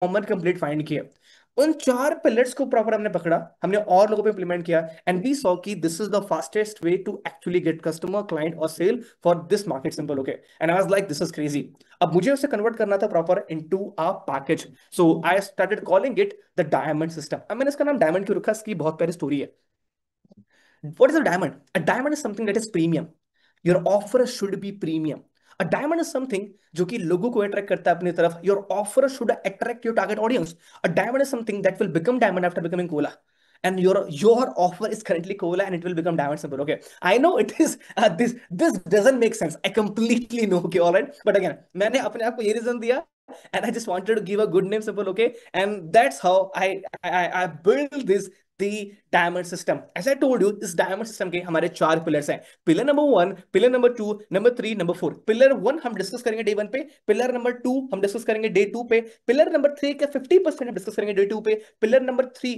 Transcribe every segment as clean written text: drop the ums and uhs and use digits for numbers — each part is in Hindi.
कॉमन कंप्लीट फाइंड किए, उन 4 पिलर्स को प्रॉपर हमने पकड़ा, हमने और लोगों पे इंप्लीमेंट किया, एंड वी सॉ कि this is the fastest way to actually get customer, client और sell for this market, simple, okay. And I was like this is crazy. अब मुझे उसे कन्वर्ट करना था proper into a package, so I started calling it the diamond system. अब मैंने इसका नाम डायमंड क्यों रखा, इसकी बहुत प्यारी स्टोरी है। What is a diamond? A diamond is something that is premium. Your offer should be premium. A diamond is something जो कि लोगों को अट्रैक्ट करता है अपनी तरफ. Your offer should attract your target audience. A diamond is something that will become diamond after becoming cola. And your offer is currently cola and it will become diamond simple. Okay, I know it is this doesn't make sense. I completely know. Okay, all right. But again, मैंने अपने आप को ये रीजन दिया, and I just wanted to give a good name simple. Okay, and that's how I built this the diamond system. As I told you, इस डायमंड सिस्टम के हमारे 4 पिलर्स हैं। Pillar number 1, pillar number 2, number 3, number 4। Pillar 1 हम डिस्कस करेंगे डे 1 पे, पिलर नंबर 2 हम डिस्कस करेंगे डे 2 पे, पिलर नंबर 3 का 50% हम डिस्कस करेंगे डे 2 पे, पिलर नंबर 3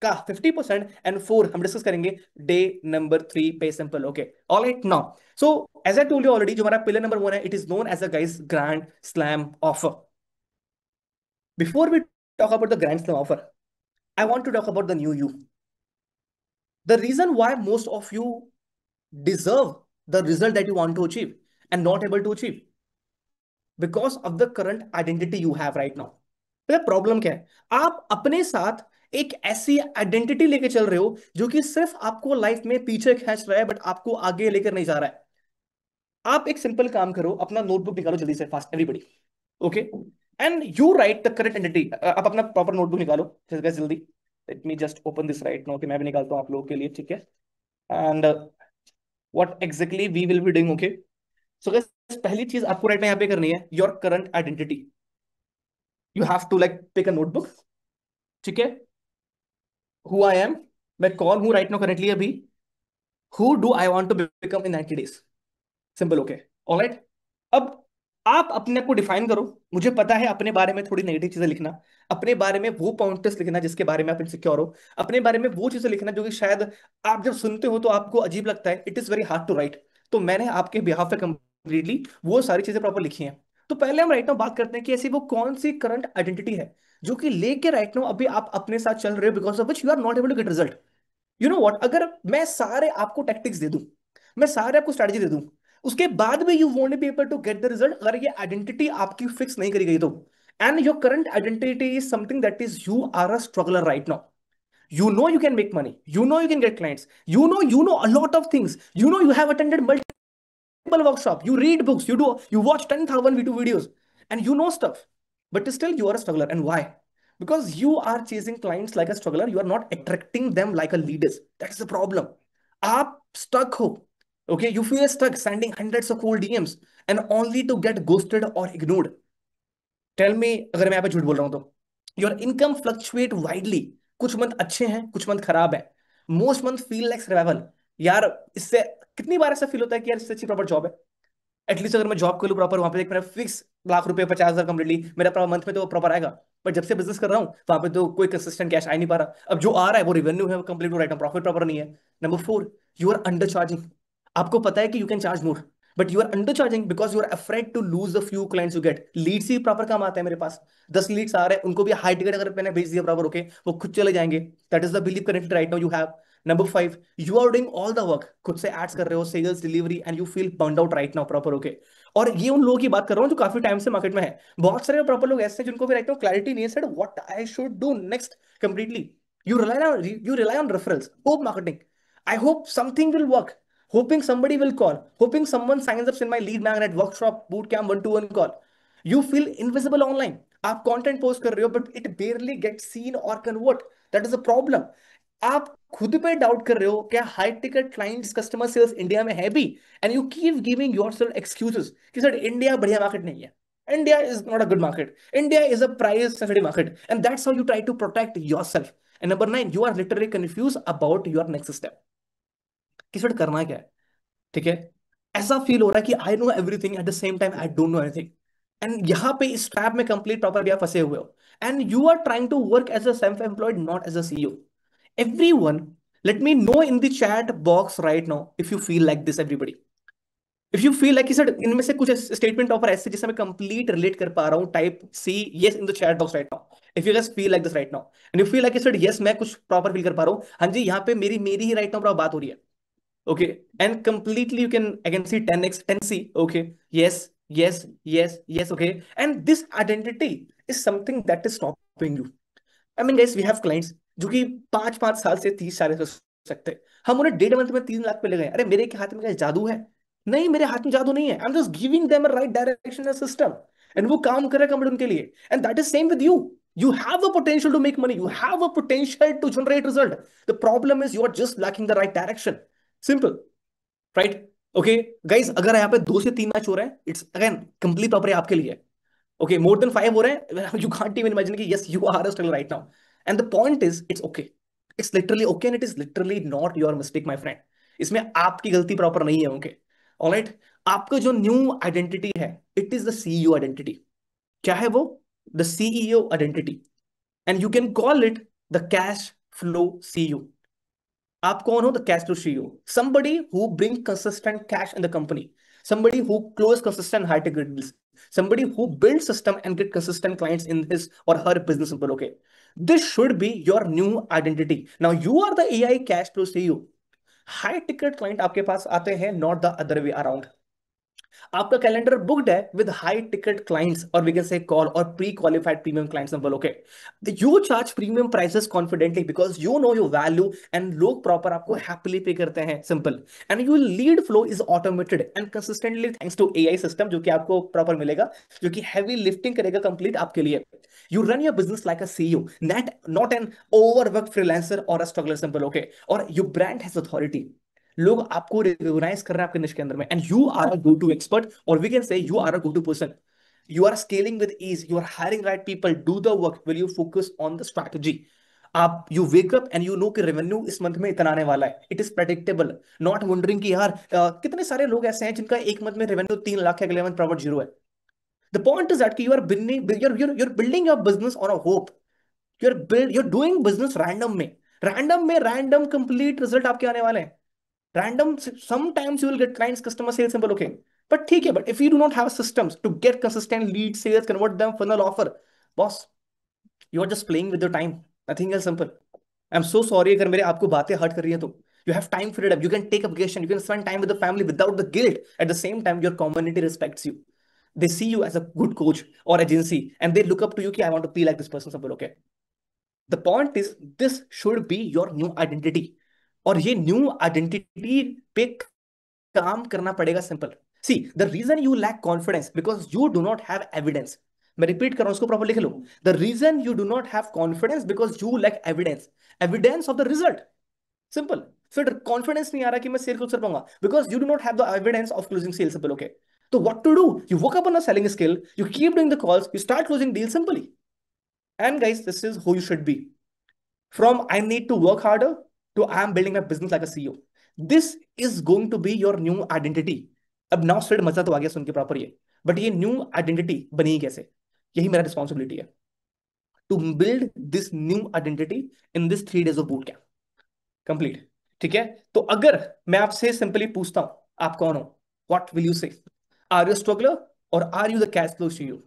का 50% एंड 4 हम डिस्कस करेंगे डे नंबर 3 पे, simple, okay. Alright, now so as I told you already, जो हमारा पिलर नंबर 1 है, it is known as a guys grand slam offer. Before we talk about the grand slam offer, I want to talk about the new you. The reason why most of you deserve the result that you want to achieve and not able to achieve because of the current identity you have right now. तो प्रॉब्लम क्या है, आप अपने साथ एक ऐसी आइडेंटिटी लेके चल रहे हो जो कि सिर्फ आपको लाइफ में पीछे खींच रहा है बट आपको आगे लेकर नहीं जा रहा है। आप एक सिंपल काम करो, अपना नोटबुक निकालो जल्दी से, fast everybody, okay, and you right the current identity. आप अपना प्रॉपर नोटबुक निकालो जल्दी। Let me just open this right now, कि मैं भी निकालता हूँ आप लोगों के लिए, ठीक है। And what exactly we will be doing, okay. So guys, पहली चीज आपको राइट में यहाँ पे करनी है, your current identity. You have to like pick a notebook, ठीक है। हु आई एम, मैं कौन हूं राइट नाउ करेंटली अभी, who do I want to become in 90 days, simple, okay, alright. अब आप अपने आप को डिफाइन करो। मुझे पता है अपने बारे में थोड़ी नेगेटिव चीजें लिखना, अपने बारे में वो पॉइंटर्स लिखना जिसके बारे में आप इनसिक्योर हो, अपने बारे में वो चीजें लिखना जो कि शायद आप जब सुनते हो तो आपको अजीब लगता है, it is very hard to write. तो मैंने आपके बिहाफ पे कंप्लीटली वो सारी चीजें प्रॉपर लिखी हैं। तो पहले हम राइट नाउ बात करते हैं कि ऐसी वो कौन सी करंट आइडेंटिटी है जो कि लेके राइट नाउ अभी आप अपने साथ चल रहे हो, because of which you are not able to get result. You know what, अगर मैं सारे आपको टैक्टिक्स दे दूं, मैं सारे आपको स्ट्रेटजी दे दूं, उसके बाद भी you won't be able to get the result, अगर ये आइडेंटिटी आपकी फिक्स नहीं करी गई तो। And your current identity is something that is you are a struggler right now. You know you can make money, you know you can get clients, you know a lot of things, you have attended multiple workshops, you read books, you watch 10,000 YouTube videos, and you know stuff, but still you are a struggler. And why? Because you are chasing clients like a struggler, you are not attracting them like a leaders. That's the problem. आप stuck हो, okay, you feel stuck sending hundreds of cold DMs and only to get ghosted or ignored. Tell me, अगर मैं यहाँ पे झूठ बोल रहा हूं तो, योर इनकम फ्लक्चुएट वाइडली, कुछ मंथ अच्छे हैं, कुछ मंथ खराब है, most month feel like survival. यार, इससे कितनी बार ऐसा फील होता है कि यार इससे अच्छी प्रॉपर जॉब है, एटलीस्ट अगर मैं जॉब कर लूँ प्रॉपर, वहां पे एक मेरा फिक्स लाख रुपए 50,000 कंप्लीटली मेरा प्रॉपर मंथ में तो प्रॉपर आएगा। पर जब से बिजनेस कर रहा हूँ वहां पे तो कोई कंसिस्टेंट कैश आ ही नहीं पा रहा। अब जो आ रहा है वो रेवेन्यू है, वो कंप्लीट राइट ना, प्रॉफिट प्रॉपर नहीं है। Number 4, you are under charging. आपको पता है कि you can charge more, but you are under charging because you are afraid to lose the few clients you get. Leads ही प्रॉपर काम आता है मेरे पास, 10 लीड्स आ रहे हैं, उनको भी हाई टिकट अगर मैंने भेज दिया प्रॉपर, ओके, वो खुद चले जाएंगे। That is the believe currently right now you have. Number 5, you are doing all the work, खुद से एड्स कर रहे हो, sales, delivery, and you feel burned out right now proper, okay. और ये उन लोगों की बात कर रहा हूँ जो काफी टाइम से मार्केट में है। बहुत सारे प्रॉपर लोग ऐसे हैं जिनको भी राइट नाउ क्लैरिटी नहीं है, said what I should do next completely. You rely on referrals, hope marketing. I hope something will work, hoping somebody will call, hoping someone signs up in my lead magnet workshop bootcamp 1-to-1 call. You feel invisible online. आप कंटेंट पोस्ट कर रहे हो but it barely get seen और convert, that is a problem. आप खुद पे डाउट कर रहे हो क्या high ticket clients customer sales India में है भी, and you keep giving yourself excuses कि सर इंडिया बढ़िया मार्केट नहीं है, India is not a good market, India is a price sensitive market, and that's how you try to protect yourself. And number 9, you are literally confuse about your next step, कि सर करना क्या है, ठीक है। ऐसा फील हो रहा है कि I know everything at the same time I don't know anything, and यहां पे इस ट्रैप में कंप्लीट प्रॉपर भी आप फंसे हुए हो, and you are trying to work as a self employed, not as a CEO. Everyone, let me know in the chat box right now if you feel like this, everybody. If you feel like sir इनमें से कुछ स्टेटमेंट ऑफर ऐसे जिससे मैं कंप्लीट रिलेट कर पा रहा हूँ, type see yes in the chat box right now. If you just feel like this right now and you feel like sir yes मैं कुछ प्रॉपर फील कर पा रहा हूँ, हाँ जी यहाँ पे मेरी मेरी ही राइट नाउ बात हो रही है। Okay, and completely you can again see 10x 10c। Okay, yes yes yes yes. Okay, and this identity is something that is stopping you. I mean guys we have clients जो कि 5-5 साल से 30 साल कर सकते हैं, हम उन्हें 1.5 मंथ में 3 लाख पे ले गए। अरे मेरे के हाथ में क्या जादू है? नहीं, मेरे हाथ में जादू नहीं है। I am just giving them a right direction system, and वो काम करेगा कंपनी उनके लिए। And that is same with you. You have a potential to make money. You have a potential to generate result. The problem is you are just lacking the right direction. Simple, right? Okay, guys, अगर यहाँ पे 2 से 3 मैच हो रहे हैं, इट्स अगेन कंप्लीट प्रॉपर आपके लिए। Okay, more than 5 हो रहे हैं, you can't even imagine कि yes you are a struggle right now. And the point is it's okay. It's literally okay and it is literally not your mistake, my friend. इसमें आपकी गलती प्रॉपर नहीं है। Okay, alright. आपका जो न्यू आइडेंटिटी है, it is the CEO identity. क्या है वो? The CEO identity. And you can call it the cash flow CEO. आप कौन हो? The cash flow CEO, somebody who bring consistent cash in the company, somebody who close consistent high ticket deals, somebody who build system and get consistent clients in his or her business simple. Okay, this should be your new identity. Now you are the AI cash flow CEO. High ticket client आपके पास आते हैं, not the other way around। आपका कैलेंडर बुक्ड है विद हाई टिकट क्लाइंट्स, और वी कैन से कॉल और pre qualified premium clients simple. Okay, you charge premium prices confidently because you know your value, and लोग प्रॉपर आपको हैप्पीली पे करते हैं simple. And you lead flow is automated and consistently thanks to AI system, जो कि आपको प्रॉपर मिलेगा, जो कि हैवी लिफ्टिंग करेगा कंप्लीट आपके लिए। You run your business like a CEO, not an overwork freelancer और अ स्ट्रगलर सिंपल। ओके, और योर ब्रांड हैज अथॉरिटी। लोग आपको रिकॉग्नाइज कर रहे हैं आपके निश के अंदर में, and you are a go to expert, और we can say you are a go to person. You are scaling with ease, you are hiring right people, do the work, will you focus on the strategy. आप you wake up and you know कि रेवेन्यू इस मंथ में इतना आने वाला है, it is predictable. Not wondering कि यार कितने सारे लोग ऐसे हैं जिनका एक मंथ में रेवेन्यू 3 लाख है, अगले मंथ प्रॉफिट जीरो है। द पॉइंट इज दैट कि you are building your business on a hope. You are doing business random में रैंडम कंप्लीट रिजल्ट आपके आने वाले हैं। Random, sometimes you will get clients, customer sales, simple, okay. But ठीक है, but if you do not have systems to get consistent lead sales, convert them, funnel offer, boss, you are just playing with your time. Nothing else, simple. I'm so sorry अगर मेरे आपको बातें हर्ट कर रही है तो। You have time freedom. You can take a vacation. You can spend time with the family without the guilt. At the same time, your community respects you. They see you as a good coach or agency, and they look up to you. कि I want to be like this person. Simple, okay. The point is, this should be your new identity. और ये न्यू आइडेंटिटी पे काम करना पड़ेगा simple. See the reason you lack confidence because you do not have evidence. मैं रिपीट कर रहा हूं, उसको प्रॉपर लिख लो। The reason you do not have confidence because you lack evidence, evidence of the result. Simple. फिर कॉन्फिडेंस नहीं आ रहा कि मैं सेल क्लोज कर पाऊंगा because you do not have the evidence of closing sell. Simple, okay. तो what to do? You work up on a selling skill, you keep doing the calls, you start closing deal simply. And guys, this is who you should B. From I need to work harder to I am building my business like a CEO. This is going to be your new identity. अब नाउ स्ट्रेट मजा तो आ गया सुन के प्रॉपर ये, बट ये न्यू आइडेंटिटी बनी कैसे? यही मेरा रिस्पॉन्सिबिलिटी है, to build this new identity in this 3 days of boot camp complete. ठीक है, तो अगर मैं आपसे सिंपली पूछता हूं आप कौन हो, what will you say? Are you struggler और are you the cash flow CEO?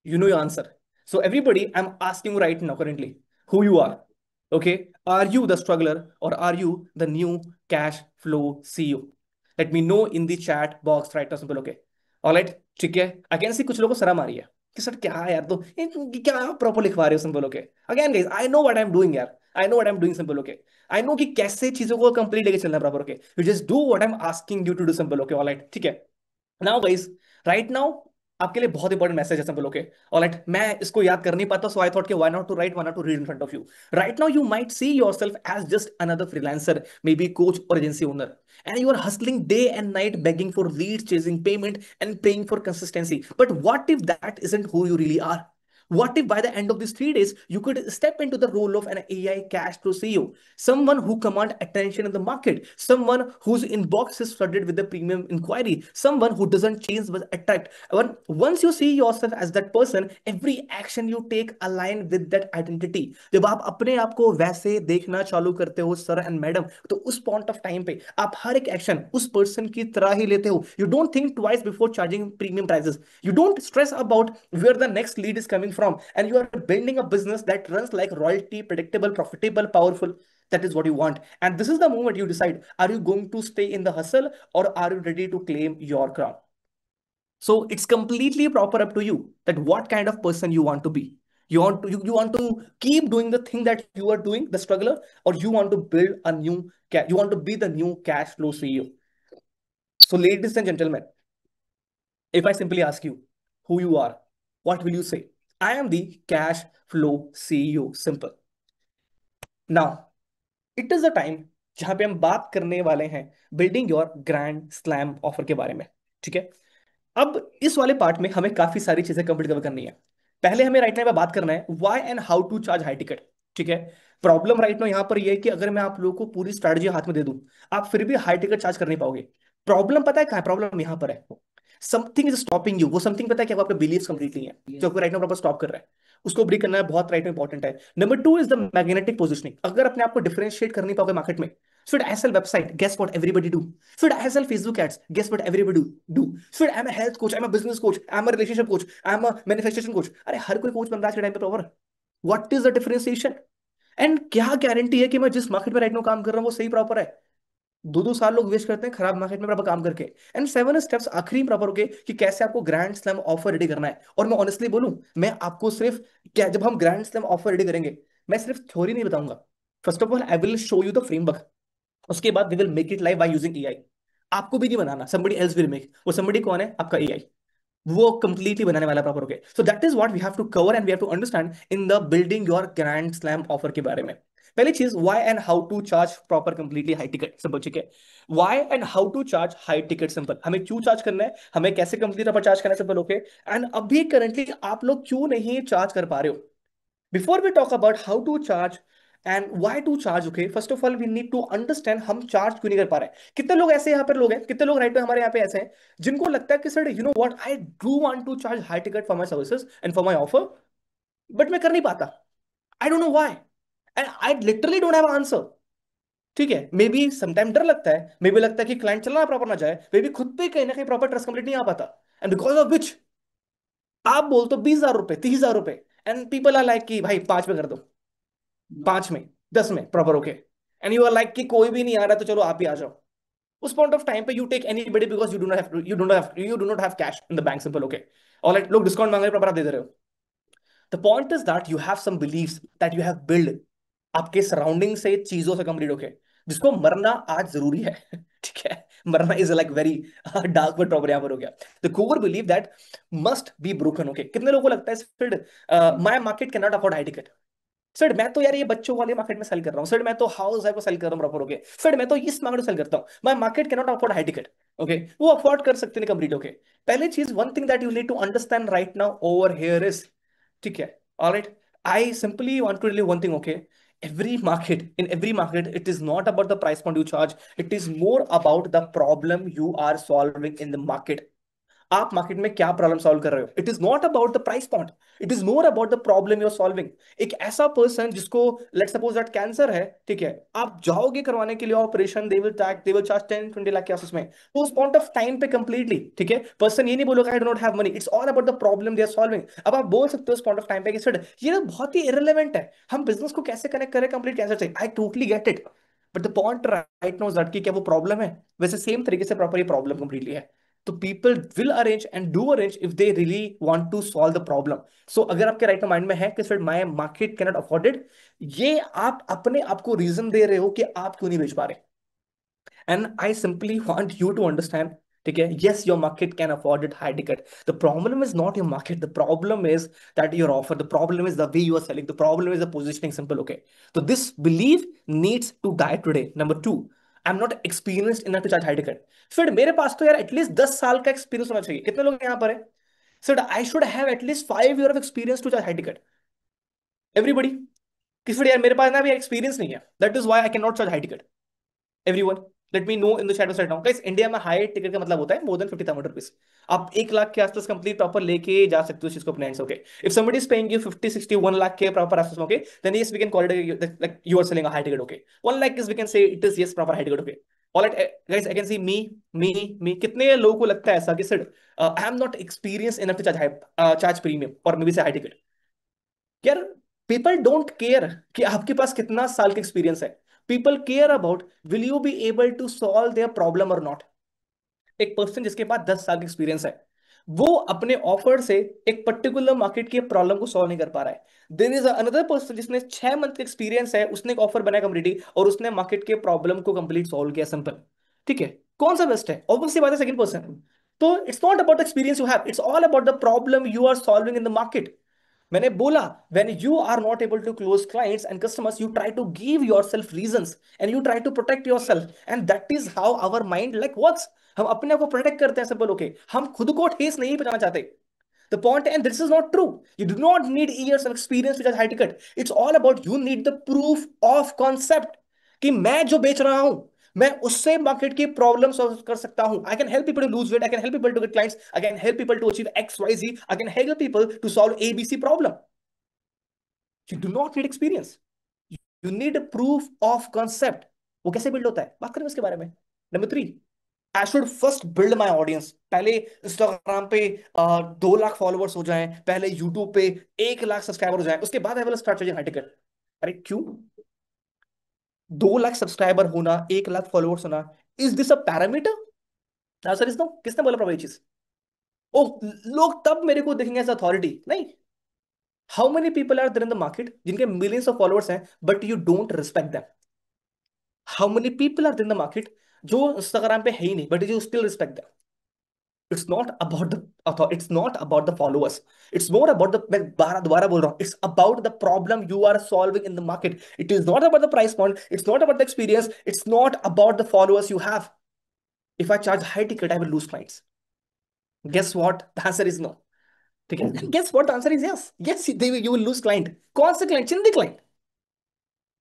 You know your answer. So everybody, I'm asking you right now currently who you are. Okay, are you the struggler or are you the new cash flow CEO? Let me know in the chat box right now, simple, okay. All right, ठीक है। I can see कुछ लोगों को शर्म आ रही है कि सर क्या है यार, तो क्या प्रॉपर लिखवा रहे हो simple, okay. Again guys, I know what I am doing यार, I know what I am doing simple, okay. I know कि कैसे चीजों को कंप्लीट लेके चलना proper, okay. You just do what I am asking you to do simple, okay. Alright, ठीक है। नाउ गाइस, राइट नाउ आपके लिए बहुत इंपॉर्टेंट मैसेज है सिंपल, ओके। ऑलराइट, मैं इसको याद कर नहीं पाता, सो आई थॉट कि why not to write, why not to read in front of you. Right now you might see yourself as just another freelancer, maybe coach और agency owner, and you are hustling day and night begging for leads, chasing payment and praying for consistency. But what if that isn't who you really are? What if by the end of these 3 days, you could step into the role of an AI cash flow CEO, someone who command attention in the market, someone whose inbox is flooded with the premium inquiry, someone who doesn't change but attract. Once you see yourself as that person, every action you take align with that identity. जब आप अपने आप को वैसे देखना चालू करते हो सर एंड मैडम, तो उस पॉइंट ऑफ टाइम पे आप हर एक एक्शन उस पर्सन की तरह ही लेते हो. You don't think twice before charging premium prices. You don't stress about where the next lead is coming from, and you are building a business that runs like royalty, predictable, profitable, powerful. That is what you want. And this is the moment you decide, are you going to stay in the hustle or are you ready to claim your crown? So it's completely proper up to you that what kind of person you want to be. You want to keep doing the thing that you are doing, the struggler, or you want to build a new you want to be the new cash flow CEO. So ladies and gentlemen, if I simply ask you who you are, what will you say? I am the cash flow CEO. Simple. Now, it is a time जहां पे हम बात करने वाले हैं building your grand slam offer के बारे में. ठीक है. अब इस वाले पार्ट में हमें काफी सारी चीजें कंप्लीट कवर करनी है. पहले हमें राइट नाउ पे बात करना है why and how to charge high ticket. ठीक है. प्रॉब्लम राइट नाउ यहाँ पर ये है कि अगर मैं आप लोगों को पूरी स्ट्रैटेजी हाथ में दे दूं, आप फिर भी हाई टिकट चार्ज कर नहीं पाओगे. प्रॉब्लम पता है क्या है? प्रॉब्लम यहाँ पर है, समथिंग इज स्टॉपिंग यू. वो समथिंग पता है क्या? वो आपके बिलीव्स कंप्लीटली है जो आपको राइट नाउ प्रॉपर स्टॉप कर रहा है. उसको ब्रेक करना है, बहुत राइट में इंपॉर्टेंट है. Number two is the magnetic positioning. अगर अपने आप को डिफरेंशिएट कर नहीं पाओगे मार्केट में, should I sell website? Guess what everybody do. Should I sell Facebook ads? Guess what everybody do. Should I'm a health coach, I'm a business coach, I'm a relationship coach, I'm a manifestation coach. अरे हर कोई कोच बन रहा है आज के टाइम पे proper. What is the differentiation? And क्या गारंटी है कि मैं जिस मार्केट में राइट नाउ काम कर रहा हूँ वो सही प्रॉपर है? 2-2 साल लोग वेस्ट करते हैं खराब मार्केट में प्रॉपर काम करके. एंड 7 स्टेप्स आखिरी प्रॉपर हो गए कि कैसे आपको ग्रैंड स्लैम ऑफर रेडी करना है. और मैं ऑनेस्टली बोलूं, मैं आपको सिर्फ क्या, जब हम ग्रैंड स्लैम ऑफर रेडी करेंगे, मैं सिर्फ थ्योरी नहीं बताऊंगा. First of all I will show you the framework. उसके बाद we will make it live by using AI. आपको भी नहीं बनाना, somebody else will make. वो somebody कौन है? आपका एआई. वो कंप्लीटली बनाने वाला proper. Okay, so that is what we have to cover and we have to understand in the building your grand slam offer के बारे में. पहली चीज, why and how to charge proper completely high ticket. Simple. ठीक है. Why and how to charge high ticket. Simple. हमें क्यों चार्ज करना है, हमें कैसे कंप्लीट प्रॉपर चार्ज करना है. सिंपल. ओके. एंड अभी करंटली आप लोग क्यों नहीं चार्ज कर पा रहे हो? Before we talk about how to charge and why to charge, okay, first of all we need to understand हम चार्ज क्यों नहीं कर पा रहे हैं. कितने लोग ऐसे यहाँ पर लोग हैं, कितने लोग राइट पे हमारे यहाँ पे ऐसे हैं जिनको लगता है कि sir you know what, I do want to charge high ticket for my services and for my offer, but मैं कर नहीं पाता. I don't know why and I literally don't have answer. ठीक है. मे बी समटाइम डर लगता है, मे बी लगता है कि क्लाइंट चलना प्रॉपर ना जाए, मे बी खुद पे कहीं ना कहीं प्रॉपर ट्रस्ट कंप्लीट नहीं आ पाता. एंड बिकॉज ऑफ विच आप बोल तो 20,000 रुपए, 30,000 रुपए, एंड पीपल आर लाइक कि भाई 5 में कर दो, 5 में, 10 में proper. Okay. And you are like कि कोई भी नहीं आ रहा तो चलो आप ही आ जाओ. उस पॉइंट ऑफ टाइम पे you take anybody because you do not have cash in the bank. Simple. Okay. Alright, लोग डिस्काउंट मांग रहे हैं, प्रॉपर आप दे दे रहे हो. The point is that you have some believes that you have build आपके सराउंडिंग से, चीजों से कंप्लीट. ओके. जिसको मरना आज जरूरी है. ठीक है. मरना is like very dark word proper यहाँ पर हो गया. The core believe that must be broken. Okay. कितने लोगों को लगता है my market can not afford high ticket. Sir मैं तो यार ये बच्चों वाले मार्केट में सेल कर रहा हूँ, सर मैं तो हाउस वाइफ को सेल कर रहा हूँ प्रॉपर. ओके. सर मैं तो इस मार्केट में सेल करता हूँ, my market can not afford high ticket. Okay. वो अफोर्ड कर सकते हैं कंप्लीट. ओके. पहले चीज, one thing that you need to understand right now over here is, ठीक है, alright, I simply want to tell you one thing. Okay. every market it is not about the price point you charge, it is more about the problem you are solving in the market. आप मार्केट में क्या प्रॉब्लम सॉल्व कर रहे हो. It is not about the price point, it is more about the problem you are solving. एक ऐसा पर्सन जिसको लेट्स सपोज दैट कैंसर है, ठीक है, आप जाओगे करवाने के लिए operation, they will charge 10-20 lakh के आसपास में. तो उस पॉइंट ऑफ टाइम पे कंप्लीटली, ठीक है, पर्सन ये नहीं बोलेगा I do not have money. It's all about the problem they are solving. अब आप बोल सकते हो उस पॉइंट ऑफ टाइम पे कि सर ये ना बहुत ही इररिलेवेंट है, हम बिजनेस को कैसे कनेक्ट करें कंप्लीट कैंसर से. I totally get it, but the point right now is that कि क्या वो प्रॉब्लम है, वैसे सेम तरीके से प्रॉपर ये प्रॉब्लम कंप्लीटली है. तो people will arrange and do arrange if they really want to solve the problem. So अगर आपके राइट माइंड में है कि sir my market can not afford it, ये आप अपने आप को रीजन दे रहे हो कि आप क्यों नहीं बेच पा रहे. And I simply want you to understand, ठीक है, yes your market can afford it high ticket. The problem is not your market, the problem is that your offer, the problem is the way you are selling, the problem is the positioning. Simple. Okay. So this belief needs to die today. Number two, I'm not experienced enough to charge high ticket. फिर मेरे पास तो यार एटलीस्ट 10 साल का एक्सपीरियंस होना चाहिए. कितने लोग यहाँ पर है sir I should have at least 5 years of experience to charge high ticket. Everybody. किसी यार मेरे पास ना भी एक्सपीरियंस नहीं है, that is why I can not charge high ticket. Everyone, let me know in the chat box right now guys. India में हाई टिकट का मतलब होता है मोर देन 50,000 रुपीज. आप 1 लाख के आसपास कंप्लीट प्रॉपर लेके जा सकते हो इस चीज को अपने हैंड से. Okay, if somebody is paying you 50 60 1 lakh के प्रॉपर आसपास में, okay, then yes we can call it like you are selling a high ticket. Okay, 1 lakh is we can say it is yes proper high ticket. Okay, alright guys, I can see me कितने लोगों को लगता है ऐसा कि sir I am not experience enough to charge high, charge premium और maybe say high ticket. यार, पीपल डोंट केयर कि आपके पास कितना साल का एक्सपीरियंस है. People care about will you be able to solve their problem और नॉट. एक पर्सन जिसके पास 10 साल का एक्सपीरियंस है, वो अपने ऑफर से एक पर्टिकुलर मार्केट की प्रॉब्लम को सॉल्व नहीं कर पा रहा है. देयर इज अनदर पर्सन जिसने 6 मंथ का एक्सपीरियंस है, उसने एक ऑफर बनाया कंप्लीटली और उसने मार्केट के प्रॉब्लम को कंप्लीट सॉल्व किया. सिंपल. ठीक है, कौन सा बेस्ट है? ऑब्वियसली बात है सेकंड पर्सन. तो it's not about the experience you have, it's all about the problem you are solving in the market. मैंने बोला, when you are not able to close clients and customers, you try to give yourself reasons and you try to protect yourself, and that is how our mind like works. हम अपने आप को प्रोटेक्ट करते हैं. सिंपल. ओके, हम खुद को ठेस नहीं पहुंचाना चाहते. The point, and this is not true. You do not need years of experience to charge high ticket. It's all about you need the proof of concept कि मैं जो बेच रहा हूं, मैं उससे मार्केट की प्रॉब्लम सॉल्व कर सकता हूं. I can help people to lose weight, I can help people to get clients, I can help people to achieve X Y Z, I can help people to solve ABC problem. You do not need experience, you need proof of concept. वो कैसे बिल्ड होता है, बात करें उसके बारे में. Number 3, I should first build my audience. पहले इंस्टाग्राम पे 2 लाख फॉलोअर्स हो जाएं, पहले यूट्यूब पे 1 लाख सब्सक्राइबर हो जाएं, उसके बाद I will start charging high ticket. अरे क्यों? 2 लाख सब्सक्राइबर होना, 1 लाख फॉलोअर्स होना, is this a parameter? Answer is no. किसने बोला प्रभु ये चीज? ओ, लोग तब मेरे को देखेंगे एज अथॉरिटी नहीं. How many people are there in the market जिनके मिलियंस ऑफ फॉलोअर्स हैं but you don't respect them? How many people are there in the market जो इंस्टाग्राम पे है ही नहीं but you still respect them? It's not about the, it's not about the followers, it's more about the, मैं बारह दोबारा बोल रहा हूं, it's about the problem you are solving in the market. It is not about the price point, it's not about the experience, it's not about the followers you have. If I charge high ticket I will lose clients. Guess what the answer is no. ठीक है, guess what the answer is yes. Yes, you will lose client. कौन से क्लाइंट? चिंदी क्लाइंट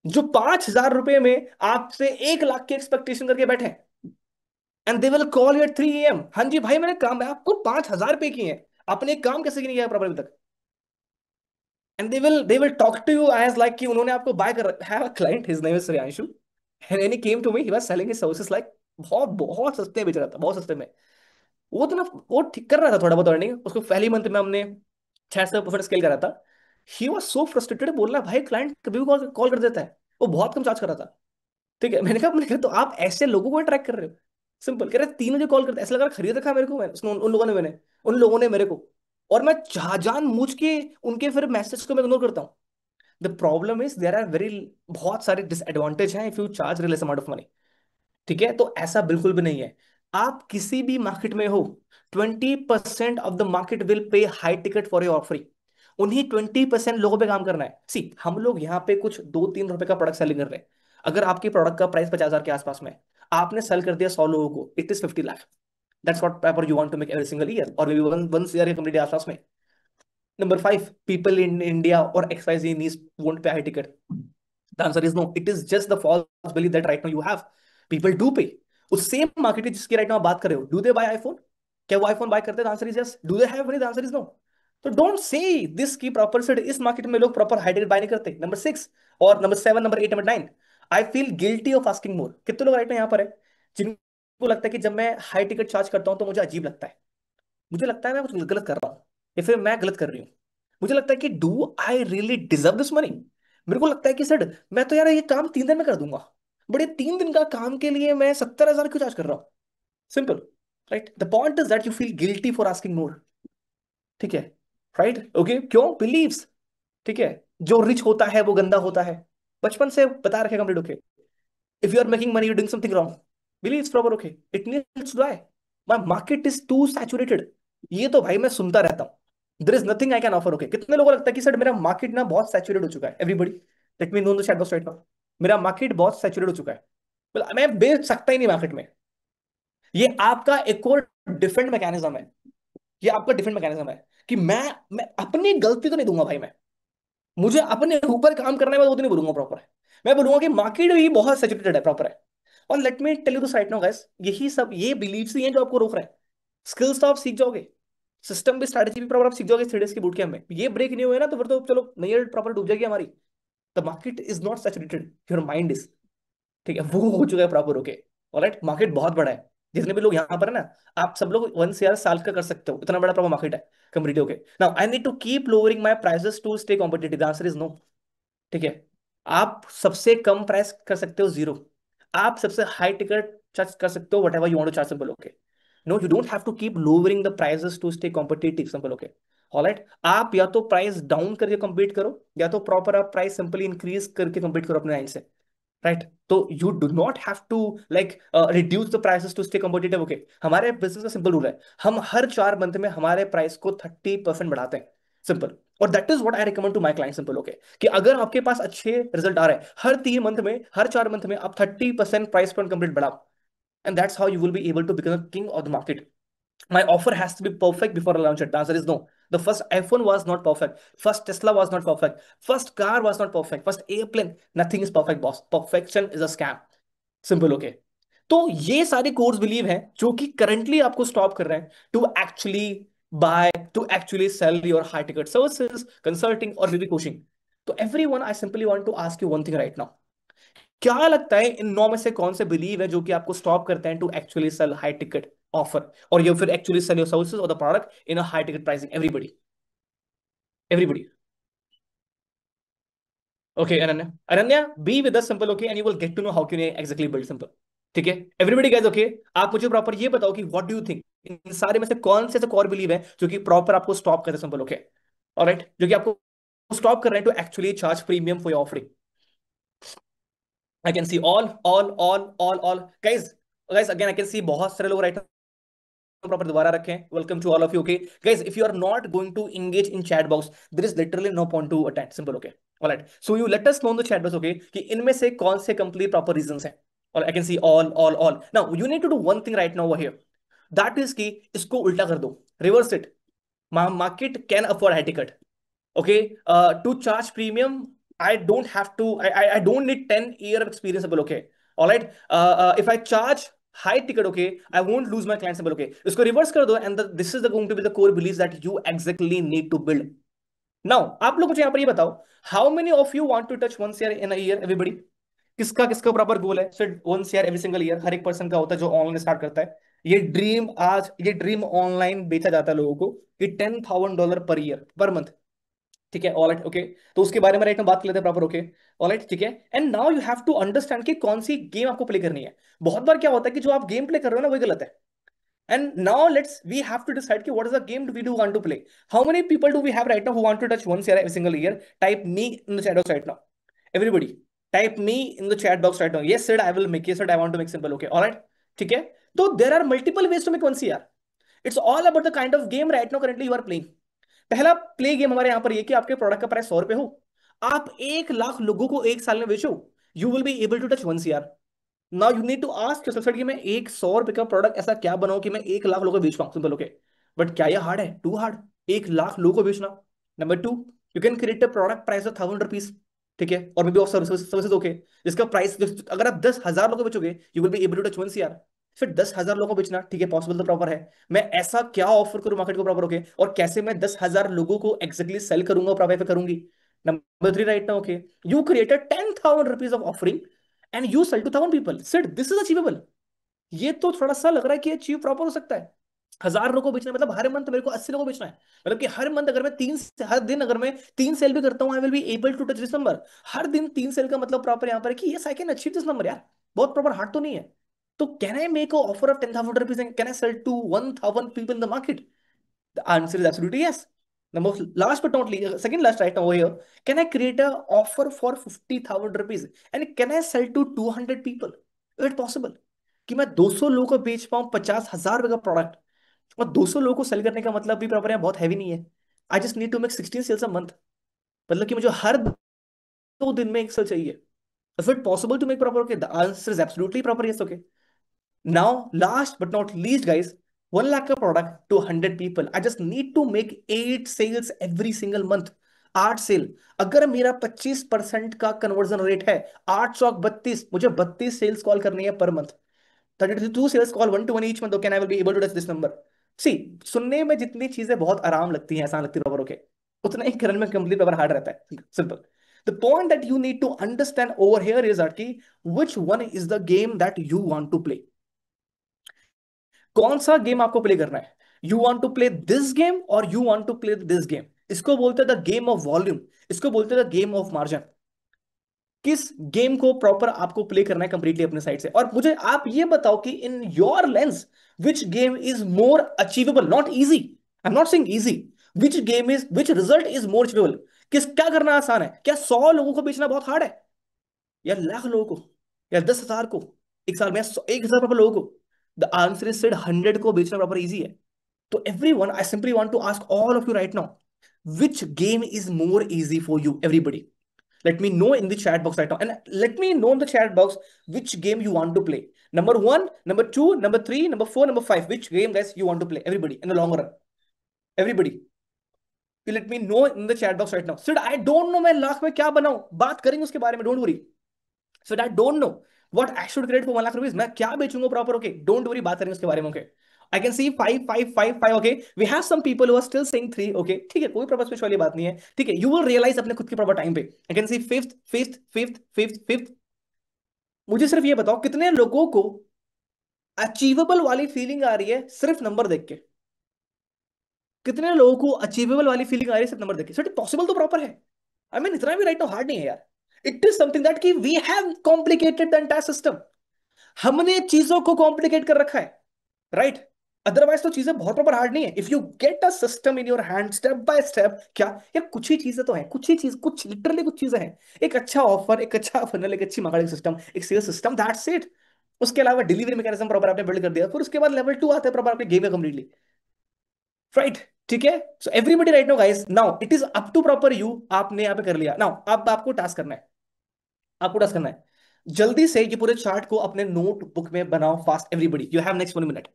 जो 5,000 रुपए में आपसे 1 लाख की एक्सपेक्टेशन करके बैठे हैं. And they will call you at 3 AM. हाँ जी भाई, मैंने काम, मैं आपको 5,000 रुपए किए हैं, आपने एक काम कैसे नहीं किया प्रॉब्लम तक. And they will talk to you as like कि उन्होंने आपको बाय कर. Have a client, his name is Shreyanshu, and he came to me, he was selling his services like बहुत बहुत सस्ते में बेच रहा था, बहुत सस्ते में. वो तो ना, वो ठीक कर रहा था थोड़ा बहुत अर्निंग, उसको पहली मंथ में हमने 600% स्केल करा था. ही वॉज सो फ्रस्ट्रेटेड, बोल रहा भाई क्लाइंट कभी भी कॉल कॉल कर देता है, वो बहुत कम चार्ज कर रहा था. ठीक है, मैंने कहा तो आप ऐसे लोगों को ट्रैक कर रहे हो? सिंपल. कह रहे 3 बजे कॉल करते, ऐसा लग रहा खरीद रखा मेरे को, उन लोगों ने, उन लोगों ने मेरे को. और मैं जान मूझ के उनके फिर मैसेज को मैं इग्नोर करता हूँ. The problem is there are very, बहुत सारे डिसएडवांटेज हैं इफ यू चार्ज रिलेस अमाउंट ऑफ मनी. ठीक है, तो ऐसा बिल्कुल भी नहीं है. आप किसी भी मार्केट में हो, 20% of the market will pay high ticket for your offering. उन्हीं 20% लोगों पे काम करना है. सी, हम लोग यहाँ पे कुछ 2-3 रुपए का प्रोडक्ट सेलिंग कर रहे हैं. अगर आपके प्रोडक्ट का प्राइस 50,000 के आसपास में है, आपने सेल कर दिया 100 लोगों को, it is 50 lakh. That's what paper you want to make every single year और maybe once year complete आसपास में. नंबर 5, पीपल इन इंडिया और XYZ needs won't pay high ticket. The answer is no. It is just the false belief that right now you have. People do pay. उस सेम मार्केट जिसकी राइट नाउ बात कर रहे हो, डू दे बाय आईफोन? क्या वो आईफोन बाय करते हैं? Answer is yes. Do they have money? The answer is no. तो डोंट से दिस की प्रॉपर सेट इस मार्केट में लोग प्रॉपर हाई टिकट बाय नहीं करते. नंबर 6 और number 7, number 8, number 9, I feel guilty of asking more. कितने लोग राइट नाउ यहाँ पर है जिनको लगता है कि जब मैं हाई टिकट चार्ज करता हूं तो मुझे अजीब लगता है, मुझे लगता है मैं कुछ गलत कर रहा हूँ या फिर मैं गलत कर रही हूँ. मुझे लगता है कि do I really deserve this money. मेरे को लगता है कि सर मैं तो यार ये काम 3 दिन में कर दूंगा, बट ये 3 दिन का काम के लिए मैं 70,000 क्यों चार्ज कर रहा हूँ? Simple. Right, the point is that you feel guilty for asking more. ठीक है, राइट. ओके, क्यों? बिलीव्स. ठीक है, जो रिच होता है वो गंदा होता है, बचपन से बता रखेगा complete. Okay, if you are making money, you're doing something wrong. Believe it's proper. Okay, it needs to die. My market is too saturated. ये तो भाई मैं सुनता रहता हूँ. There is nothing I can offer. Okay, कितने लोगों को लगता है कि सर मेरा मार्केट ना बहुत सैचुरेट हो चुका है? Everybody, let me know in the chat box right now. मेरा मार्केट बहुत सैचुरेट हो चुका है, मतलब मैं बेच सकता ही नहीं मार्केट में. ये आपका एक और डिफरेंट मैकेनिज्म है. ये आपका डिफरेंट मैकेनिज्म है कि मैं अपनी गलती तो नहीं दूंगा भाई। मैं मुझे अपने ऊपर काम करने में वो तो नहीं बोलूंगा प्रॉपर है। मैं बोलूंगा कि मार्केट भी बहुत सैचुरेटेड है, प्रॉपर है। और let me tell you this right now guys, यही सब ये बिलीव्स ही हैं जो आपको रोक रहे हैं। स्किल्स तो आप सीख जाओगे, सिस्टम भी स्ट्रैटेजी भी प्रॉपर आप सीख जाओगे 3 डेज की बूट कैंप में। ये ब्रेक नहीं हुए ना तो फिर तो चलो नई प्रॉपर डूब जाएगी हमारी। The market is not saturated, your mind is. ठीक है, वो हो चुका है प्रॉपर। ओके, ऑलराइट, मार्केट बहुत बड़ा है। जितने भी लोग यहाँ पर है ना, आप सब लोग 1 से साल का कर सकते हो, इतना बड़ा प्रॉपर मार्केट है competitive. Okay, now I need to keep lowering my prices to stay competitive, the answer is no. ठीक है, आप सबसे कम प्राइस कर सकते हो 0, आप सबसे हाई टिकट चार्ज कर सकते हो whatever you want to charge, simple. Okay, no, you don't have to keep lowering the prices to stay competitive, simple. Okay, alright, आप या तो प्राइस डाउन करके compete करो, या तो प्रॉपर आप प्राइस सिंपली इंक्रीज करके compete करो अपने लाइन से। राइट, तो you do not have to like reduce the prices to stay competitive. Okay, हमारे बिजनेस का सिंपल रूल है, हम हर 4 मंथ में हमारे प्राइस को 30% बढ़ाते हैं, सिंपल। और that is what I recommend to my client, simple. Okay, कि अगर आपके पास अच्छे रिजल्ट आ रहे हैं हर 3 मंथ में, हर 4 मंथ में आप 30% प्राइस पॉइंट कंप्लीट बढ़ाओ, and that's how you will be able to become king of the market. My offer has to be perfect before I launch it. The answer is no. The first iPhone was not perfect. First Tesla was not perfect. First car was not perfect. First airplane. Nothing is perfect, boss. Perfection is a scam. Simple. Okay, तो ये सारे कोर्स बिलीव हैं जो कि करंटली आपको स्टॉप कर रहे हैं to actually buy, to actually sell your high ticket services, consulting और बेबी कोचिंग। तो everyone, I simply want to ask you one thing right now, क्या लगता है इन 9 में से कौन से बिलीव है जो कि आपको स्टॉप करते हैं to actually sell high ticket offer, और ये फिर एक्चुअली सेल योर सर्विसेज और the product in a high ticket pricing? Everybody, everybody. Okay Ananya, Ananya, be with us, simple. Okay, and you will get to know how can exactly build simple. ठीक है, एवरीबडी गाइस। ओके, आप मुझे प्रॉपर ये बताओ कि व्हाट डू यू थिंक, इन सारे में से कौन से कोर बिलीव है जो कि प्रॉपर आपको स्टॉप करते हैं, सिंपल। ओके, ऑलराइट, जो कि आपको स्टॉप कर रहे हैं to actually charge premium for your offering? I can see all guys. Guys again I can see बहुत सारे लोग राइट प्रॉपर दोबारा रखें। Welcome to all of you. Okay guys, if you are not going to engage in chat box, there is literally no point to attend, simple। Okay, all right, so you let us know in the chat box, okay, कि इनमें से कौन से complete proper reasons हैं। और I can see all now you need to do one thing right now over here, that is कि इसको उल्टा कर दो, reverse it। Market can afford high ticket, okay, to charge premium I don't have to, I don't need 10 year of experience, okay, all right, if I charge high ticket, okay, I won't lose my clients, okay, इसको reverse कर दो, and this is going to be the core beliefs that you exactly need to build now। आप लोग मुझे यहाँ पर ये बताओ, how many of you want to touch 1 CR in a year, everybody? किसका किसका प्रॉपर गोल है सिर्फ 1 CR एवरी सिंगल ईयर? हर एक पर्सन का होता है जो ऑनलाइन स्टार्ट करता है। ये ड्रीम, आज ये ड्रीम ऑनलाइन बेचा जाता है लोगों को कि $10,000 पर ईयर, पर मंथ। ठीक है, ऑलराइट, ओके, तो उसके बारे में राइट में बात कर लेते हैं प्रॉपर। ओके, ऑलराइट, ठीक है, and now you have to understand कि कौन सी गेम आपको प्ले करनी है। बहुत बार क्या होता है कि जो आप गेम प्ले कर रहे हो ना वही गलत है। And now let's we have to decide कि what is the game we do want to play. How many people do we have right now who want to touch 1 CR every single year? Type me in the chat box right now, everybody. Type me in the chat box right now, yes sir I will make, yes sir I want to make, simple. Okay, alright, ठीक है, तो there are multiple ways to make 1 CR। It's all about the kind of game right now currently you are playing. पहला प्ले गेम हमारे यहाँ पर ये कि आपके प्रोडक्ट का प्राइस 100 रुपए हो, आप 1 लाख लोगों को एक साल में बेचो, you will be able to touch 1 CR। Now you need to ask yourself कि मैं एक 100 रुपए का प्रोडक्ट ऐसा क्या बनाऊं कि मैं 1 लाख लोगों को बेच पाऊं, सिंपल। ओके, बट क्या ये हार्ड है? टू हार्ड, 1 लाख लोगों को बेचना। Number two, you can create a product price of 1000 rupees, ठीक है, और maybe of services. Okay, जिसका प्राइस, अगर आप 10,000 लोगों को बेचोगे you will be able to touch 1 CR। फिर 10,000 लोगों को बेचना, ठीक है, पॉसिबल तो प्रॉपर है। मैं ऐसा क्या ऑफर करूं मार्केट को प्रॉपर? ओके, और कैसे मैं 10,000 लोगों को एक्जेक्टली सेल करूंगा, प्रॉपर करूंगी? Number three right now, okay, you created 10,000 rupees of offering and you sell to 1,000 people, said this is achievable. ये तो थोड़ा सा लग रहा है कि अचीव प्रॉपर हो सकता है। 1,000 लोगों को बेचना मतलब हर मंथ मेरे को 80 लोगों को बेचना है। मतलब कि हर मंथ अगर मैं हर दिन अगर मैं 3 सेल भी करता हूँ, I will be able to touch this number. हर दिन 3 सेल का मतलब प्रॉपर यहाँ पर है कि yes I can achieve this number यार। बहुत प्रॉपर हार्ड तो नहीं है। तो can I make offer of 10,000 rupees and can I sell to 1,000 people in the market? The answer is absolutely yes. The most last but not least, second last right now over here, can I create a offer for 50,000 rupees and can I sell to 200 people? Is it possible? कि मैं 200 लोगों को बेच पाऊं 50,000 रुपए का प्रोडक्ट। और 200 लोगों को सेल करने का मतलब भी प्रॉपर है बहुत हैवी नहीं है। I just need to make 16 sales a month. मतलब कि मुझे हर 2 दिन में एक सेल चाहिए। Is it possible to make proper? Okay, the answer is absolutely proper yes। Okay, now last but not least guys, 1 lakh का product to 100 people, I just need to make 8 sales every single month. 8 sale. अगर मेरा 25% का कन्वर्जन रेट है, 8 चौक 32, मुझे 32 सेल्स कॉल करनी है पर month. 32 sales call 1 to 1 each month, can I will be able to touch this number. See, सुनने में जितनी चीजें बहुत आराम लगती हैं, आसान लगती है प्रॉपर, ओके, उतना ही करने में कंप्लीट प्रॉपर हार्ड रहता है। Simple. The point that you need to understand over here is that कि which one is the game that you want to play. कौन सा गेम आपको प्ले करना है? You want to play this game और you want to play this game. इसको बोलते हैं द गेम ऑफ वॉल्यूम, इसको बोलते हैं द गेम ऑफ मार्जिन। किस गेम को प्रॉपर आपको प्ले करना है कंप्लीटली अपने साइड से। और मुझे आप ये बताओ कि in your lens which game is more achievable, not easy, I am not saying easy, which game is, which result is more achievable. किस, क्या करना आसान है? क्या 100 लोगों को बेचना बहुत हार्ड है, या लाख लोगों को, या 10,000 को एक साल में, 1,000 प्रॉपर लोगों को? द आंसर इज सिर्फ 100 को बेचना प्रॉपर इजी है। तो everyone, I simply want to ask all of you right now, which game is more easy for you? Everybody, let me know in the chat box right now, and let me know in the chat box which game you want to play. Number one, number two, number three, number four, number five. Which game, guys, you want to play? Everybody, in the long run. Everybody, you let me know in the chat box right now. Sid, I don't know मैं लाख में क्या बनाऊं, बात करेंगे उसके बारे में, don't worry. Sid, I don't know what I should create for 1 lakh rupees, मैं क्या बेचूंगा प्रॉपर, ओके, डोंट वरी, बात करेंगे उसके बारे में, okay. I can see 5, 5, 5, 5, okay. We have some people who are still saying 3, okay. ठीक है, कोई प्रॉपर स्पेशल वाली बात नहीं है, ठीक है। You will realize अपने खुद के प्रॉपर टाइम पे। I can see fifth, fifth, fifth, fifth, fifth. मुझे सिर्फ ये बताओ, कितने लोगों को अचीवेबल वाली फीलिंग आ रही है सिर्फ नंबर देख के? कितने लोगों को अचीवेबल वाली फीलिंग आ रही है सिर्फ नंबर देख के? सर पॉसिबल तो प्रॉपर है। आई मीन इतना भी राइट नाउ हार्ड नहीं है यार। इट इज समथिंग दैट कि we have complicated the entire system. हमने चीजों को कॉम्प्लिकेट कर रखा है, राइट? अदरवाइज तो चीजें बहुत प्रॉपर हार्ड नहीं है। If you get a system in your hand step by step, क्या यार, कुछ ही चीजें तो हैं, कुछ ही चीज, कुछ लिटरली कुछ चीजें हैं। एक अच्छा ऑफर, एक अच्छा फनल, एक अच्छी मार्केटिंग सिस्टम, एक सेल्स सिस्टम, दैट्स इट। उसके अलावा डिलीवरी मैकेनिज्म प्रॉपर आपने बिल्ड कर दिया, फिर उसके बाद लेवल 2 आता है प्रॉपर आपके गेम में कंप्लीटली, राइट? ठीक है। So everybody right now guys, now it is up to proper you. आपने यहाँ पे कर लिया, नाउ अब आपको टास्क करना है। आपको टास्क करना है, जल्दी से ये पूरे चार्ट को अपने नोटबुक में बनाओ fast. Everybody, you have next 1 minute,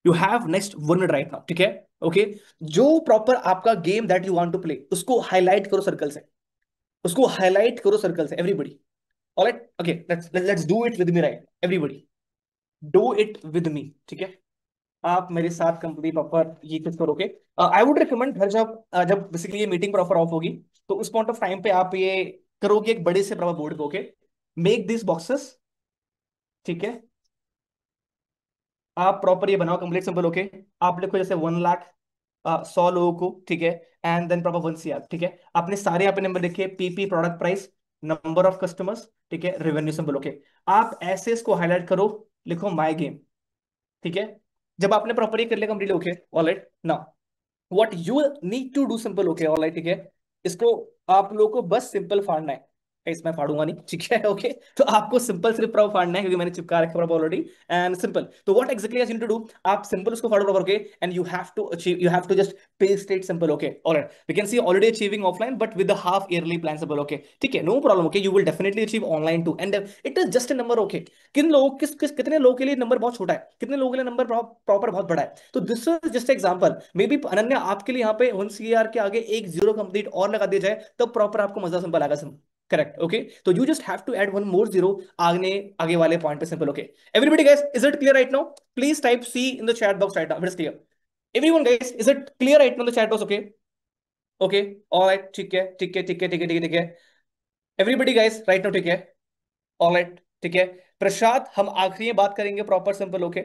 you have next 1 minute right now, ठीक है? ओके। जो प्रॉपर आपका game that you want to play, उसको हाईलाइट करो सर्कल से, उसको हाईलाइट करो सर्कल से, everybody. Alright, okay, let's do it with me, right? Everybody do it with me, ठीक है? आप मेरे साथ कंप्लीट प्रॉपर ये चीज करोगे। आई वुड रिकमेंड घर, जब बेसिकली ये मीटिंग प्रॉपर ऑफ होगी, तो उस पॉइंट ऑफ टाइम पे आप ये करोगे, एक बड़े से प्रॉपर बोर्ड पे, ओके। मेक दिस बॉक्सेस, ठीक है? आप प्रॉपर ये बनाओ कंप्लीट सिंपल, ओके। आप लिखो जैसे 1 लाख, 100 लोगों को, ठीक है? एंड देन प्रॉपर 1 CR, ठीक है? आपने सारे यहाँ पे नंबर लिखे, PP product price, number of customers, ठीक है, रेवेन्यू सिंपल, ओके। आप ऐसे इसको हाईलाइट करो, लिखो माई गेम, ठीक है? जब आपने प्रॉपर ये कर लिया complete, okay, alright, now what you need to do simple, okay, alright, ठीक है? इसको आप लोगों को बस सिंपल फाड़ना है। इसमें फाड़ूंगा नहीं, ठीक है, ओके। तो आपको सिंपल सिर्फ प्रॉपर फाड़ना है, क्योंकि मैंने चिपका रखा है ऑलरेडी। एंड सिंपल, तो what exactly you need to do, आप सिंपल उसको फाड़ो proper, okay. And you have to achieve, you have to just paste it simple, okay, alright. We can see already achieving offline but with the half yearly plan simple, okay, ठीक है, no problem, okay. You will definitely achieve online too, and it is just a number, okay. किन लोग, कितने लोगों के लिए नंबर बहुत छोटा है, कितने लोगों के लिए नंबर प्रॉपर बहुत बड़ा है। तो this is just example. May be Ananya, आपके लिए यहाँ पे 1 CR के आगे एक जीरो कंप्लीट और लगा दिया जाए, तब प्रॉपर आपको मजा सिंपल आएगा, सिंपल, करेक्ट, ओके। तो you just have to add one more zero आगे, आगे वाले पॉइंट पे, simple, okay. Everybody guys, is it clear right now? Please type C in the chat box right now, it is clear. Everyone guys, is it clear right now the chat box, okay? Okay, alright, ठीक है, ठीक है, ठीक है, ठीक है, ठीक है, ठीक है। एवरीबॉडी गाइस राइट नाउ, ठीक है, ऑलराइट, ठीक है। प्रसाद, हम आखिरी में बात करेंगे प्रॉपर सिंपल, ओके,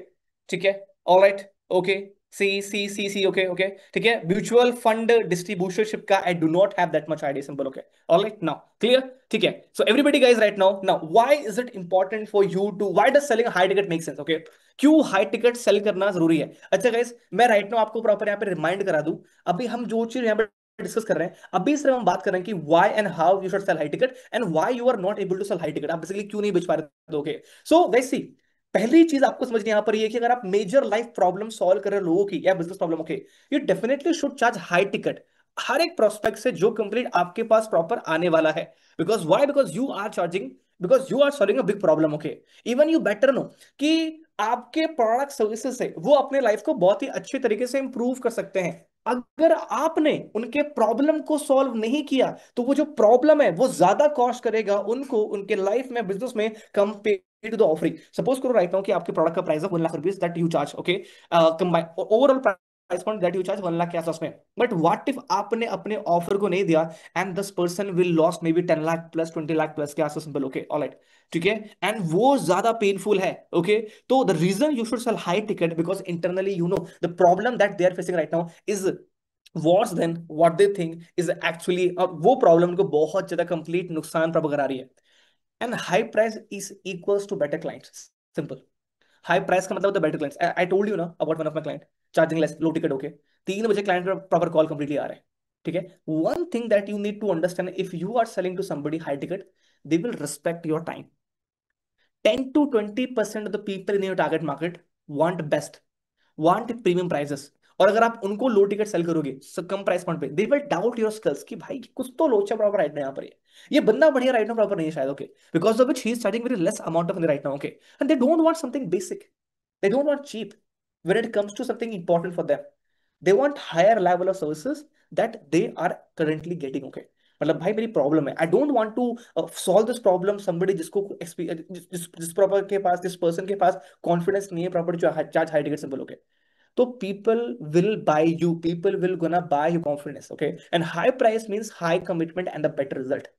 ठीक है, alright, okay. C C C C, okay, okay, ठीक है। म्यूचुअल फंड डिस्ट्रीब्यूशनशिप का I do not have that much idea, simple, okay, alright, now clear, ठीक है। So everybody guys right now, now why is it important for you to, why does selling high ticket make sense, okay? क्यों हाई टिकट सेल करना जरूरी है? अच्छा गाइस, मैं राइट नाउ आपको प्रॉपर यहाँ पे रिमाइंड करा दूं, अभी हम जो चीज यहाँ पे डिस्कस कर रहे हैं, अभी सिर्फ हम बात कर रहे हैं कि why and how you should sell high ticket, and why you are not able to sell high ticket. आप बेसिकली क्यों नहीं बेच पा रहे, ओके? सो गाइस सी, पहली चीज आपको समझनी यहां पर ये कि अगर आप मेजर लाइफ प्रॉब्लम सॉल्व कर रहे हो लोगों की, या business problem, okay, you definitely should charge high ticket हर एक प्रोस्पेक्ट से जो कंप्लीट आपके पास प्रॉपर आने वाला है। Because why, because you are charging, because you are solving a big problem, okay. Even you better know कि आपके प्रोडक्ट सर्विसेज से वो अपने लाइफ को बहुत ही अच्छे तरीके से इंप्रूव कर सकते हैं। अगर आपने उनके प्रॉब्लम को सॉल्व नहीं किया तो वो जो प्रॉब्लम है वो ज्यादा कॉस्ट करेगा उनको उनके लाइफ में, बिजनेस में, compare to the offering. Suppose करो राइट नाउ कि आपके प्रोडक्ट का प्राइस है 1 lakh rupees that you charge, okay, combine overall price point that you charge 1 lakh के आसपास में। बट व्हाट इफ आपने अपने ऑफर को नहीं दिया and this person will loss may be 10 lakh plus, 20 lakh plus के आसपास, सिंपल, ओके, ऑलराइट, ठीक है, एंड वो ज्यादा पेनफुल है, ओके। तो the reason you should sell high ticket because internally you know the problem that they are facing right now is worse than what they think is actually वो प्रॉब्लम को बहुत ज्यादा कंप्लीट नुकसान प्रभाव करा रही है। And high price is equals to better clients, simple. High price का मतलब होता है better clients. I told you ना about one of my client charging less, low ticket, okay, 3 बजे क्लाइंट का प्रॉपर कॉल कंप्लीटली आ रहा है, ठीक है। One thing that you need to understand, if you are selling to somebody high ticket, they will respect your time. 10 to 20% of the people in your target market want best, want premium prices. और अगर आप उनको लो टिकट सेल करोगे कम प्राइस पॉइंट पे, they will doubt your skills कि भाई कुछ तो लोचा प्रॉपर राइट ना यहाँ पर ये बंदा बढ़िया राइट ना प्रॉपर नहीं है शायद, okay, because of which he is charging very less amount of right now, okay, and they don't want something basic, they don't want cheap when it comes to something important for them. They want higher level of services that they are currently getting, okay। मतलब भाई मेरी प्रॉब्लम है, I don't want to solve this problem somebody जिसको जिस प्रॉपर के पास, जिस पर्सन के पास कॉन्फिडेंस नहीं है प्रॉपर जो charge high ticket, simple, okay. तो people will buy you, people will gonna buy you confidence, okay, and high price means high commitment and the better result।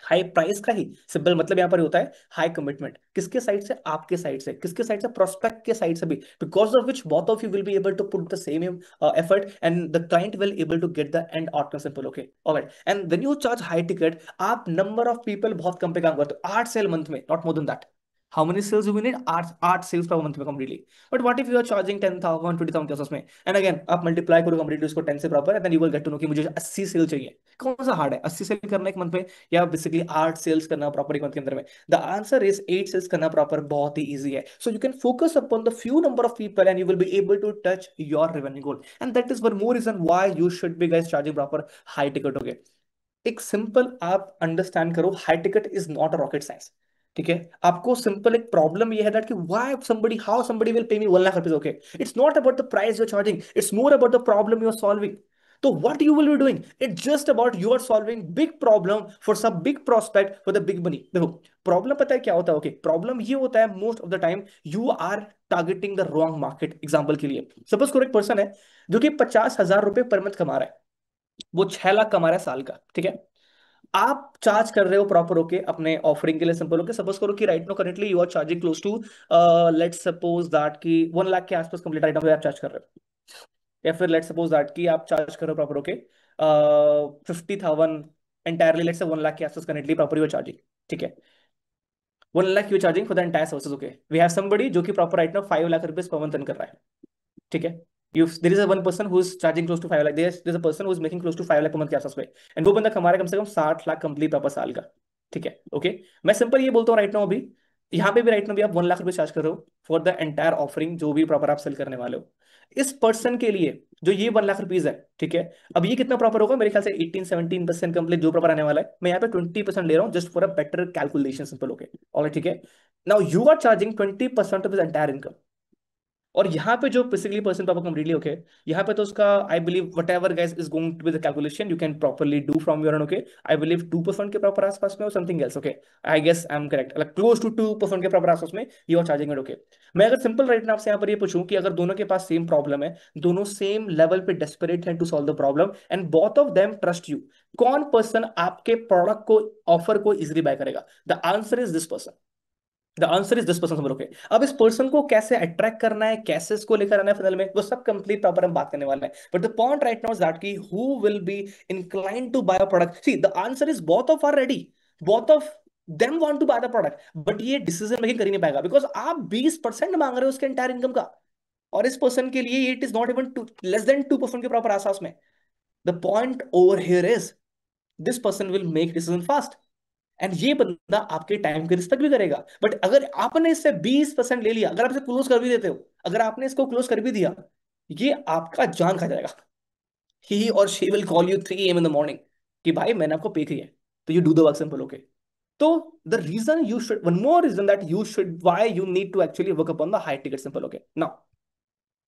High price का ही सिंपल मतलब यहां पर होता है हाई कमिटमेंट, किसके साइड से, आपके साइड से, किसके साइड से, प्रोस्पेक्ट के साइड से भी, because of which both of you will be able to put the same effort and the client will able to get the end outcome, simple, okay, alright. And when you charge high ticket, आप नंबर ऑफ पीपल बहुत कम पे काम करते हो, 8 सेल मंथ में, not more than that. How many sales do we need? Eight sales per month में completely. But what if you are charging 10,000, 20,000 के उसमें? And again, आप multiply करो completely उसको 10 से proper, and then you will get to know कि मुझे 80 सेल चाहिए। कौन सा हार्ड है 80 सेल करना एक मंथ में, या बेसिकली 8 सेल्स करना प्रॉपर एक मंथ के अंदर में? द आंसर इज 8 सेल्स करना प्रॉपर बहुत ही इजी है। So you can focus upon the few number of people and you will be able to touch your revenue goal, and that is one more reason why you should be guys charging proper high ticket, हो गए। एक सिंपल आप अंडरस्टैंड करो, high ticket is not a rocket science, ठीक है। आपको सिंपल एक प्रॉब्लम ये है दैट कि why somebody, how somebody will pay me 1 lakh rupees, okay. It's not about the price you are charging, it's more about the problem you are solving. तो what you will be doing, it's just about you are solving big problem for some big prospect for the big money. देखो प्रॉब्लम पता है क्या होता है, ओके, प्रॉब्लम ये होता है most of the time you are targeting the wrong market. Example के लिए सपोज करो एक पर्सन है जो कि 50,000 रुपए पर मंथ कमा रहा है, वो 6 लाख कमा रहा है साल का, ठीक है। आप चार्ज कर रहे हो प्रॉपर होके अपने ऑफरिंग के लिए, सिंपल होके सपोज करो कि right no currently you are charging close to, let's suppose that कि 1 लाख के आसपास कंप्लीट राइट नाउ आप चार्ज कर रहे हो, या फिर लेट्स सपोज दैट कि आप चार्ज कर रहे हो प्रॉपर होके 50,000 एंटायरली, लेट्स से 1 लाख के आसपास currently proper you are charging, ठीक है। 1 lakh you charging for the entire services, okay. We have somebody जो कि proper right now 5 lakh rupees per month कर रहा है, ठीक है। You, there is a one person who is charging close to 5 lakh. There's a person who is making close to 5 lakh per month के आसपास में, एंड वो बंदा कमा रहा है कम से कम 60 लाख कंप्लीट पर साल का, ठीक है, ओके। मैं सिंपल ये बोलता हूँ राइट नाउ, अभी यहाँ पे भी राइट नाउ भी आप 1 लाख रुपए चार्ज कर रहे हो फॉर द एंटायर ऑफरिंग जो भी प्रॉपर आप सेल करने वाले हो। इस पर्सन के लिए जो ये 1 लाख रुपीज है, ठीक है, अब ये कितना प्रॉपर होगा, मेरे ख्याल से 18-17% कंप्लीट जो प्रॉपर आने वाला है। मैं यहाँ पे 20% ले रहा हूँ just for a better calculation, simple, okay, और ठीक है। Now you are charging 20% of this entire income, और यहाँ पे जो बेसिकली पर्सन पापा कंप्लीटली, ओके, यहाँ पे तो उसका I believe whatever guys is going to be the calculation you can properly do from your, okay, I believe 2% के प्रॉपर आसपास में और something else, okay, I guess I am correct, like close to 2% के प्रॉपर आसपास में you are charging it, okay. मैं अगर सिंपल राइट नाउ आपसे यहाँ पर ये पूछूं कि अगर दोनों के पास सेम प्रॉब्लम है, दोनों सेम लेवल पे डेस्परेट हैं to solve the problem and both of them trust you, कौन पर्सन आपके प्रोडक्ट को, ऑफर को इजिली बाय करेगा? The answer is this person, the answer is this person, समझ, ओके। अब इस पर्सन को कैसे अट्रैक्ट करना है, कैसे इसको लेकर आना है फाइनल में, वो सब कंप्लीट प्रॉपर हम बात करने वाले हैं। But the point right now is that कि who will be inclined to buy a product, see the answer is both of are ready, both of them want to buy the product, but ये डिसीजन मेकिंग कर ही नहीं पाएगा बिकॉज आप 20% मांग रहे हो उसके एंटायर इनकम का, और इस पर्सन के लिए it is not even to less than 2% के प्रॉपर आसपास में। The point over here is this person will make decision fast, and ये बंदा आपके टाइम की रिस्पेक्ट भी करेगा। बट अगर आपने इससे 20% ले लिया, अगर आप इसे क्लोज कर भी देते हो, अगर आपने इसको क्लोज कर भी दिया, ये आपका जान खा जाएगा। ही और she will call you 3 AM in the morning कि भाई मैंने आपको पे किया है, तो you do the work, simple, okay. तो the reason you should, one more reason that you should, why you need to actually work upon the high ticket simple. Okay, now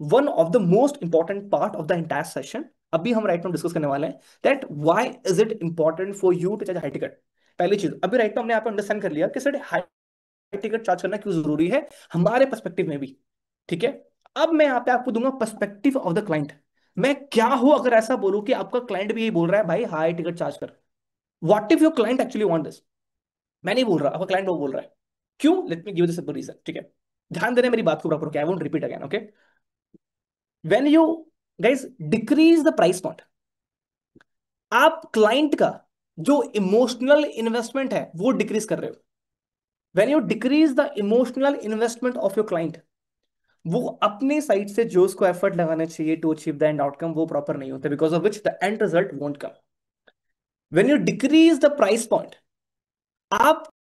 one of the most important part of the entire session अभी हम राइट नाउ डिस्कस करने वाले हैं, that why is it important for you to charge high ticket. पहली चीज, अभी राइट नाउ हमने यहाँ पे अंडरस्टैंड कर लिया कि सर हाई टिकट चार्ज करना क्यों जरूरी है हमारे पर्सपेक्टिव में भी. ठीक है, अब मैं यहाँ पे आपको दूंगा पर्सपेक्टिव ऑफ द क्लाइंट. मैं क्या हूं अगर ऐसा बोलूं कि आपका क्लाइंट भी यही बोल रहा है भाई हाई टिकट चार्ज कर. What if your client actually want this. मैं नहीं बोल रहा, आपका क्लाइंट वो बोल रहा है. क्यों? Let me give this simple reason. ठीक है, ध्यान देना मेरी बात को proper. I won't repeat again. Okay, when you guys decrease the price point, आप क्लाइंट का जो इमोशनल इन्वेस्टमेंट है वो डिक्रीज कर रहे हो. When you decrease the emotional investment of your client, वो अपने साइड से जो उसको एफर्ट लगाना चाहिए to achieve the end outcome वो प्रॉपर नहीं होता, because of which the end result won't come. When you decrease the price point, आप